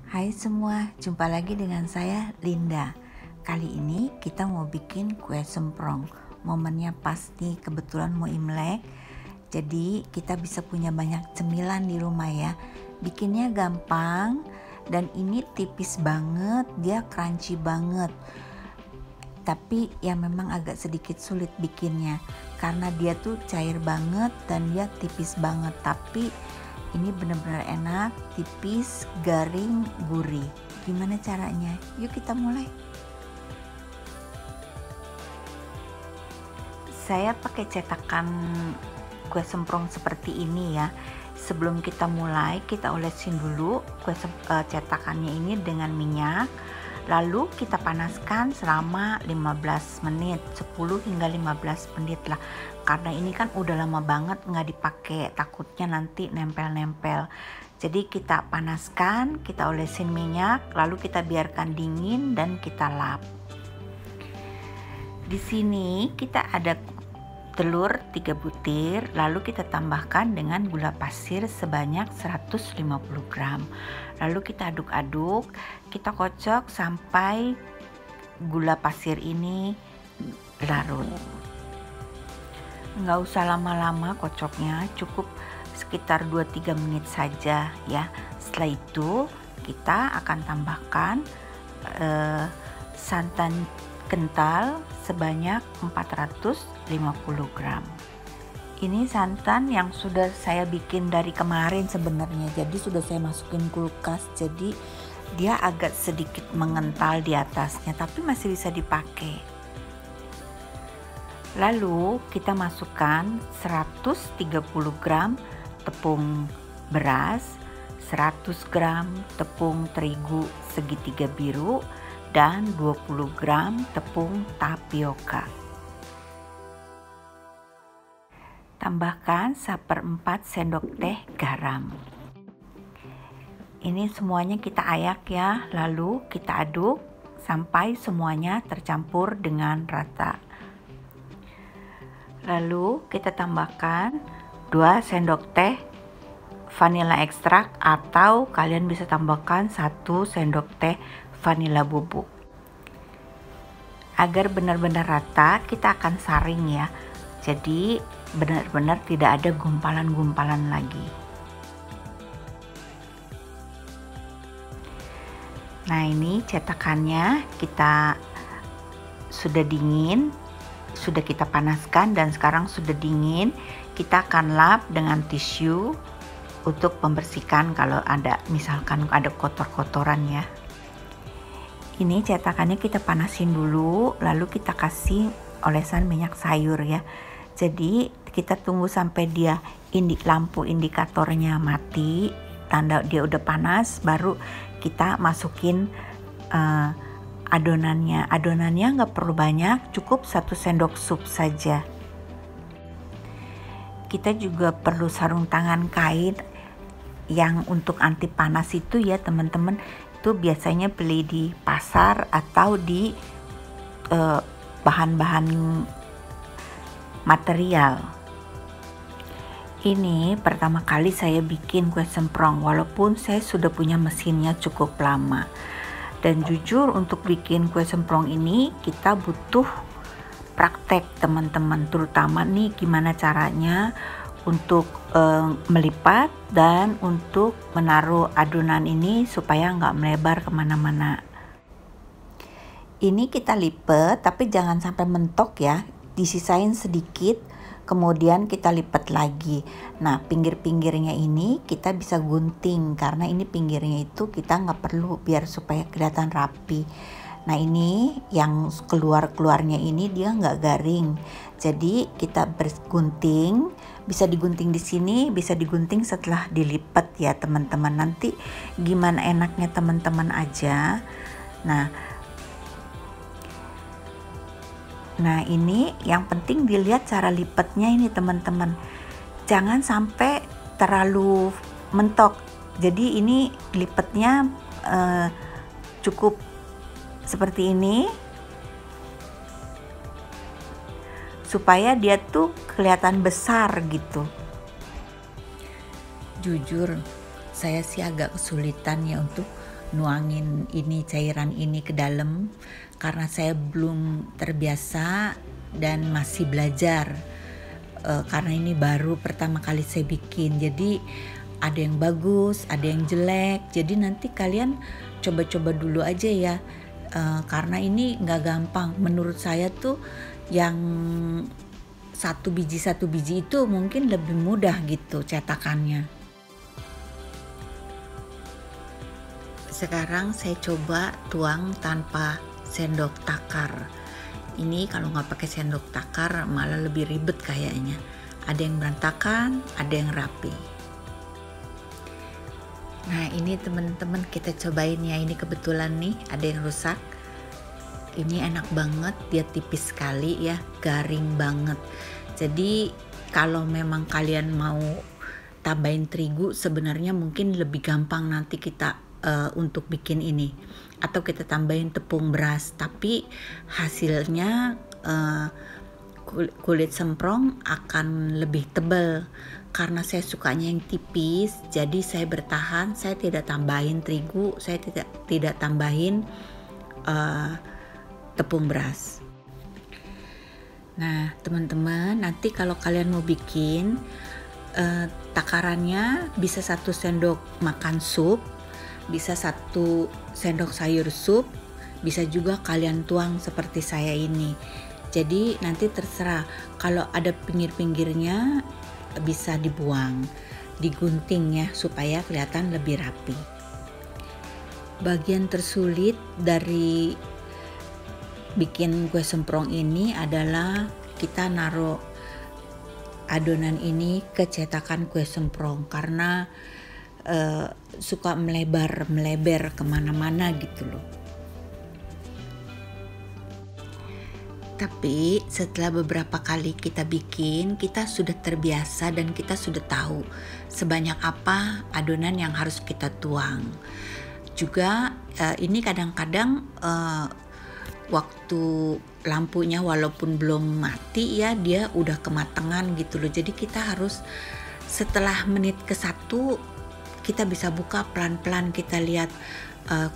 Hai semua, jumpa lagi dengan saya Linda. Kali ini kita mau bikin kue semprong. Momennya pas nih, kebetulan mau Imlek. Jadi kita bisa punya banyak cemilan di rumah ya. Bikinnya gampang dan ini tipis banget, dia crunchy banget. Tapi ya memang agak sedikit sulit bikinnya karena dia tuh cair banget dan dia tipis banget, tapi ini benar-benar enak, tipis, garing, gurih. Gimana caranya? Yuk kita mulai. Saya pakai cetakan kue semprong seperti ini ya. Sebelum kita mulai, kita olesin dulu cetakannya ini dengan minyak. Lalu kita panaskan selama 15 menit, 10 hingga 15 menit lah. Karena ini kan udah lama banget nggak dipakai, takutnya nanti nempel-nempel. Jadi kita panaskan, kita olesin minyak, lalu kita biarkan dingin dan kita lap. Di sini kita ada telur 3 butir, lalu kita tambahkan dengan gula pasir sebanyak 150 gram. Lalu kita aduk-aduk, kita kocok sampai gula pasir ini larut. Nggak usah lama-lama kocoknya, cukup sekitar 2-3 menit saja ya. Setelah itu kita akan tambahkan santan kental sebanyak 450 gram. Ini santan yang sudah saya bikin dari kemarin sebenarnya, jadi sudah saya masukin kulkas, jadi dia agak sedikit mengental di atasnya, tapi masih bisa dipakai. Lalu kita masukkan 130 gram tepung beras, 100 gram tepung terigu segitiga biru, dan 20 gram tepung tapioka. Tambahkan 1/4 sendok teh garam. Ini semuanya kita ayak ya, lalu kita aduk sampai semuanya tercampur dengan rata. Lalu kita tambahkan 2 sendok teh vanila ekstrak, atau kalian bisa tambahkan 1 sendok teh vanila bubuk. Agar benar-benar rata, kita akan saring ya. Jadi benar-benar tidak ada gumpalan-gumpalan lagi. Nah, ini cetakannya kita sudah dingin, sudah kita panaskan dan sekarang sudah dingin. Kita akan lap dengan tisu untuk membersihkan kalau ada, misalkan ada kotor-kotoran ya. Ini cetakannya kita panasin dulu, lalu kita kasih olesan minyak sayur ya. Jadi kita tunggu sampai dia lampu indikatornya mati, tanda dia udah panas, baru kita masukin adonannya. Adonannya nggak perlu banyak, cukup 1 sendok sup saja. Kita juga perlu sarung tangan kain yang untuk anti panas itu ya teman-teman. Itu biasanya beli di pasar atau di bahan-bahan material. Ini pertama kali saya bikin kue semprong, walaupun saya sudah punya mesinnya cukup lama. Dan jujur, untuk bikin kue semprong ini kita butuh praktek teman-teman, terutama nih gimana caranya untuk melipat dan untuk menaruh adonan ini supaya nggak melebar kemana-mana. Ini kita lipat, tapi jangan sampai mentok ya, disisain sedikit, kemudian kita lipat lagi. Nah, pinggir-pinggirnya ini kita bisa gunting, karena ini pinggirnya itu kita nggak perlu, biar supaya kelihatan rapi. Nah, ini yang keluarnya ini dia nggak garing, jadi kita bergunting, bisa digunting di sini, bisa digunting setelah dilipat ya teman-teman. Nanti gimana enaknya teman-teman aja. Nah, ini yang penting dilihat cara lipatnya ini teman-teman. Jangan sampai terlalu mentok. Jadi ini lipatnya cukup seperti ini, supaya dia tuh kelihatan besar gitu. Jujur, saya sih agak kesulitan ya untuk nuangin ini cairan ini ke dalam karena saya belum terbiasa dan masih belajar. Karena ini baru pertama kali saya bikin, jadi ada yang bagus, ada yang jelek. Jadi nanti kalian coba-coba dulu aja ya, karena ini nggak gampang. Menurut saya tuh yang satu biji itu mungkin lebih mudah gitu cetakannya. Sekarang saya coba tuang tanpa sendok takar. Ini kalau nggak pakai sendok takar malah lebih ribet kayaknya. Ada yang berantakan, ada yang rapi. Nah ini teman-teman kita cobain ya. Ini kebetulan nih ada yang rusak. Ini enak banget, dia tipis sekali ya, garing banget. Jadi kalau memang kalian mau tambahin terigu sebenarnya mungkin lebih gampang nanti kita untuk bikin ini, atau kita tambahin tepung beras, tapi hasilnya kulit semprong akan lebih tebal. Karena saya sukanya yang tipis, jadi saya bertahan, saya tidak tambahin terigu, saya tidak tambahin tepung beras. Nah teman-teman, nanti kalau kalian mau bikin takarannya bisa 1 sendok makan sup, bisa 1 sendok sayur sup, bisa juga kalian tuang seperti saya ini. Jadi nanti terserah, kalau ada pinggir-pinggirnya bisa dibuang, digunting ya supaya kelihatan lebih rapi. Bagian tersulit dari bikin kue semprong ini adalah kita naruh adonan ini ke cetakan kue semprong, karena suka melebar kemana-mana gitu loh. Tapi setelah beberapa kali kita bikin, kita sudah terbiasa dan kita sudah tahu sebanyak apa adonan yang harus kita tuang. Juga ini kadang-kadang waktu lampunya walaupun belum mati ya, dia udah kematangan gitu loh. Jadi kita harus setelah menit ke-1 kita bisa buka pelan-pelan, kita lihat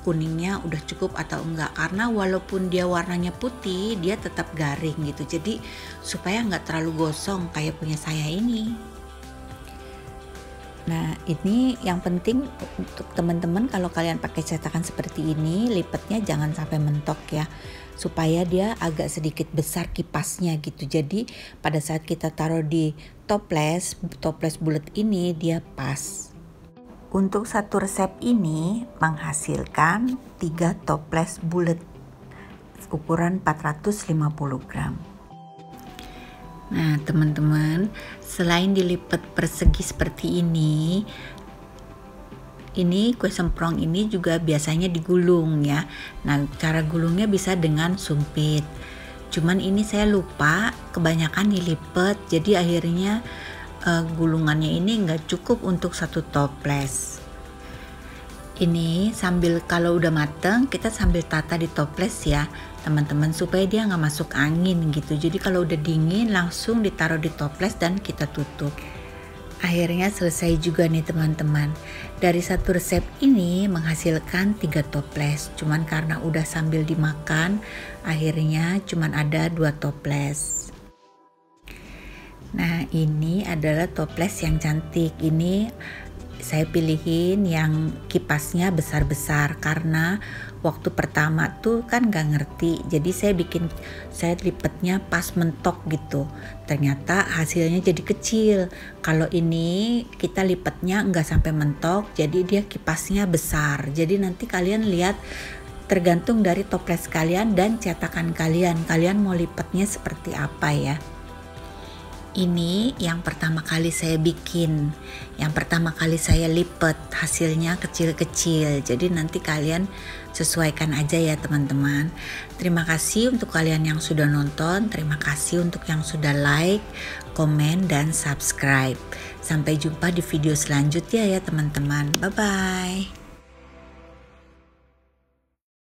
kuningnya udah cukup atau enggak, karena walaupun dia warnanya putih dia tetap garing gitu. Jadi supaya nggak terlalu gosong kayak punya saya ini. Nah ini yang penting untuk teman-teman, kalau kalian pakai cetakan seperti ini, lipatnya jangan sampai mentok ya, supaya dia agak sedikit besar kipasnya gitu. Jadi pada saat kita taruh di toples bulat ini dia pas. Untuk satu resep ini menghasilkan 3 toples bulat ukuran 450 gram. Nah teman-teman, selain dilipat persegi seperti ini kue semprong ini juga biasanya digulung ya. Nah cara gulungnya bisa dengan sumpit. Cuman ini saya lupa, kebanyakan dilipat, jadi akhirnya gulungannya ini nggak cukup untuk 1 toples. Ini sambil kalau udah mateng kita sambil tata di toples ya teman-teman, supaya dia nggak masuk angin gitu. Jadi kalau udah dingin langsung ditaruh di toples dan kita tutup. Akhirnya selesai juga nih teman-teman. Dari 1 resep ini menghasilkan 3 toples. Cuman karena udah sambil dimakan, akhirnya cuman ada 2 toples. Nah ini adalah toples yang cantik. Ini saya pilihin yang kipasnya besar-besar karena waktu pertama tuh kan gak ngerti. Jadi saya lipatnya pas mentok gitu. Ternyata hasilnya jadi kecil. Kalau ini kita lipatnya nggak sampai mentok, jadi dia kipasnya besar. Jadi nanti kalian lihat, tergantung dari toples kalian dan cetakan kalian mau lipatnya seperti apa ya. Ini yang pertama kali saya bikin, yang pertama kali saya lipat, hasilnya kecil-kecil. Jadi nanti kalian sesuaikan aja ya teman-teman. Terima kasih untuk kalian yang sudah nonton, terima kasih untuk yang sudah like, komen, dan subscribe. Sampai jumpa di video selanjutnya ya teman-teman. Bye-bye.